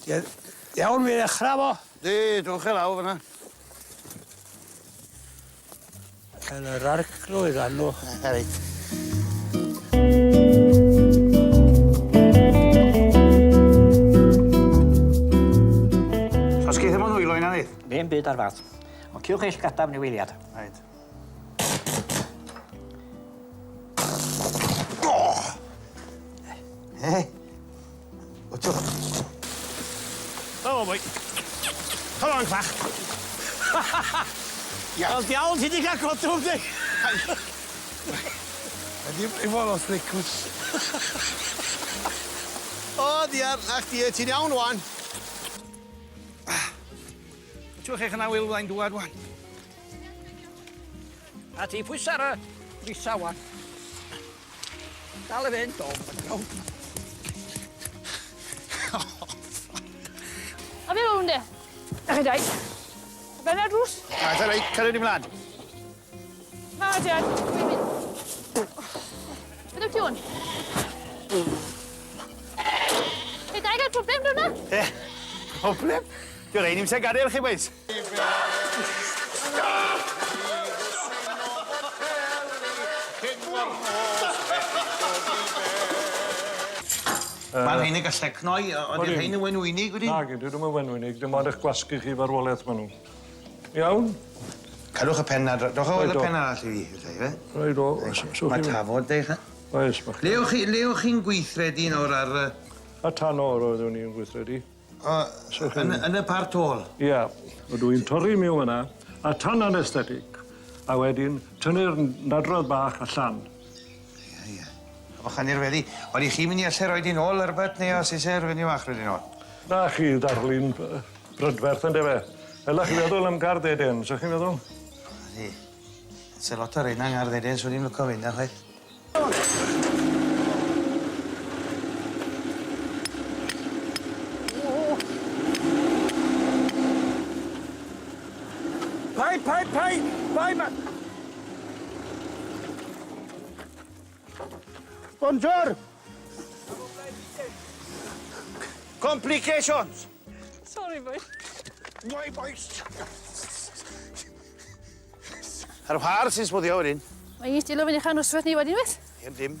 Iawn, fi'n ddechrau fo. Di, dwch e lawr fyna. Yn yr arglwydd anw. Reit. Os geith efo'n hwylo un anedd? Ddim byd ar fath. Ond cywch eich gadaf newyliad. Reit. O, tiwch. O, boi. Come on, clach. Wel, diawl, ti di cael codwm, di. Ydy i fod o slicws. O, diar, ach di, ti'n iawn wan. Tiwch eich yna wyl flaen dwad wan. A ti pwysar y grisa wan. Dal y fynd, o. A fe rown de. Ach i dau. Ben ar drws? Na, ta reit, cyrraedd i mlaen. Na, Jan. Dwi'n mynd. Beth yw ti hwn? Hei, dau gael problem drwy'n na? Problem? Diw'r ein i'n se gadael chi, weis. Mae'n rhain y gallai cnoi, ond yw'r rhain yn wen unig wedi? Nag, dwi ddim yn wen unig, dim ond eich gwasgu chi farwolaeth maen nhw. Iawn? Cadwch y pen na, dwch o y pen arall i fi, fe? Rhaid o, Mae tafod, de, cha? Oes, mach chi. Lew chi'n gweithredu nawr ar... A tan o'r oeddwn ni'n gweithredu. Yn y part ôl? Ia, dwi'n torri miw yna, a tan anesthetig. A wedyn, tynnu'r nadrodd bach allan. Ia, ia. A fach i'r feddi, oedd i chi mynd i allu roi di nôl ar beth neu os eisiau rwy'n i'w achro di nôl? Na chi darlun brydferth yn defe. Ela chi feddwl am gardeden, so chi'n meddwl? Di, se lot o'r un ang arddeden, swn i'n lwco fynd ar chwaith. Pai, ma. Bonjour. Complications. Sorry, boi. Noi, boys. Ar whar sy'n sbwddio wedyn? Mae i stilo fynd i chan wrthweth ni wedyn, beth? Dim.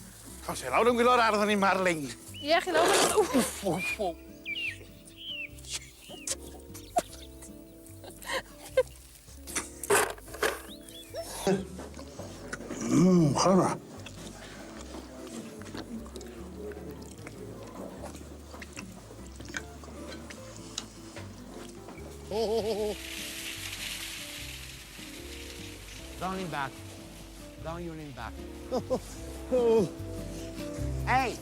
Os e lawr yn gwylo'r ardd o'n i'n marling. Ie, chi lawr. Chana. Down in back. Down you in back. Hey!